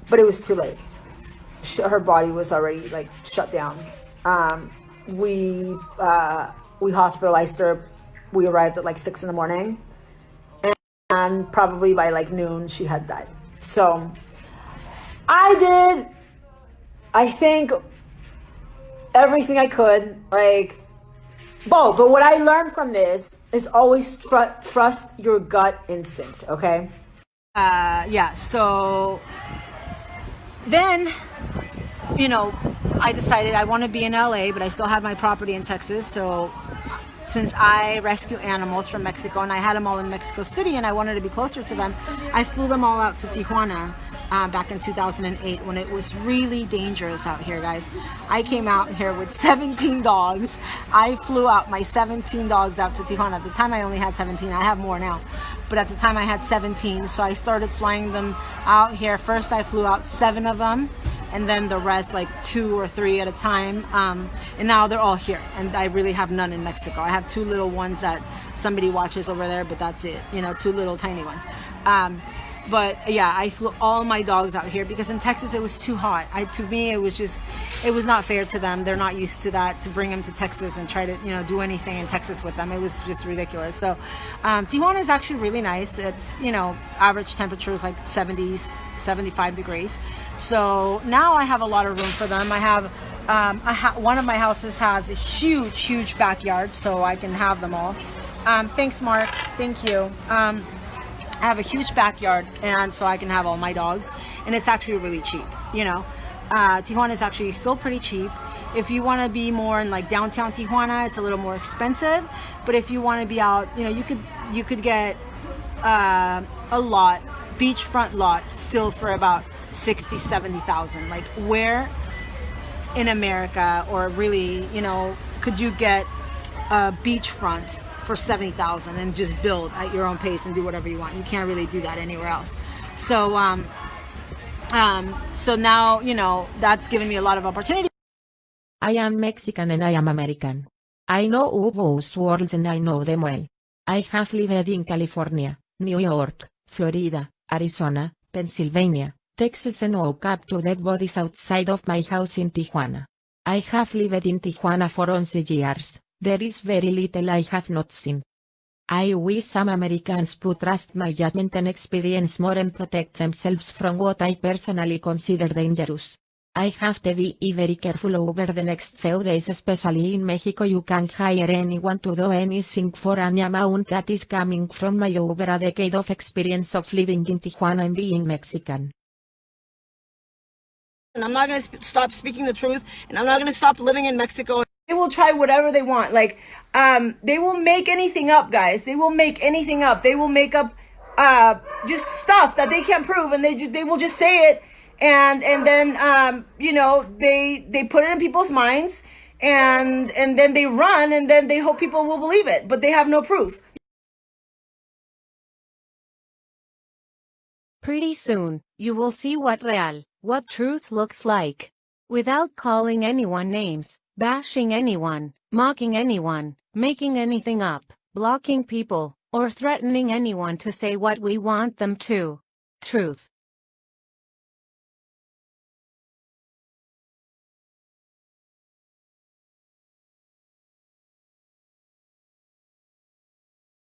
but it was too late. Her body was already like shut down. We hospitalized her. We arrived at like 6 a.m, and probably by like noon she had died. So I think everything I could, like, but what I learned from this is always trust your gut instinct, okay? Yeah, so then, I decided I want to be in LA, but I still have my property in Texas. So since I rescue animals from Mexico and I had them all in Mexico City and I wanted to be closer to them, I flew them all out to Tijuana back in 2008 when it was really dangerous out here, guys. I came out here with 17 dogs. I flew out my 17 dogs out to Tijuana. At the time I only had 17. I have more now. But at the time I had 17. So I started flying them out here. First I flew out 7 of them, and then the rest like 2 or 3 at a time. And now they're all here. And I really have none in Mexico. I have 2 little ones that somebody watches over there, but that's it. 2 little tiny ones. But yeah, I flew all my dogs out here because in Texas it was too hot. To me, it was not fair to them. They're not used to that, to bring them to Texas and try to, do anything in Texas with them. It was just ridiculous. So Tijuana is actually really nice. It's, average temperature is like 70s, 75 degrees. So now I have a lot of room for them. I have, one of my houses has a huge backyard, so I can have them all. Thanks, Mark. Thank you. I have a huge backyard, and so I can have all my dogs, and it's actually really cheap. Tijuana is actually still pretty cheap. If you want to be more in like downtown Tijuana, it's a little more expensive. But if you want to be out, you could get a lot, beachfront lot, still for about 60, 70,000. Like, where in America, or really, could you get a beachfront for 70,000 and just build at your own pace and do whatever you want? You can't really do that anywhere else. So so now, that's given me a lot of opportunity. I am Mexican and I am American. I know those words and I know them well. I have lived in California, New York, Florida, Arizona, Pennsylvania, Texas, and woke up to dead bodies outside of my house in Tijuana. I have lived in Tijuana for 11 years. There is very little I have not seen. I wish some Americans would trust my judgment and experience more and protect themselves from what I personally consider dangerous. I have to be very careful over the next few days, especially in Mexico. You can't hire anyone to do anything for an amount that is coming from my over a decade of experience of living in Tijuana and being Mexican. And I'm not going to stop speaking the truth, and I'm not going to stop living in Mexico. They will try whatever they want. Like, they will make anything up, guys. They will make anything up. They will make up just stuff that they can't prove, and they will just say it, and then they put it in people's minds, and then they run, and then they hope people will believe it, but they have no proof. Pretty soon, you will see what truth looks like. Without calling anyone names, bashing anyone, mocking anyone, making anything up, blocking people, or threatening anyone to say what we want them to. Truth.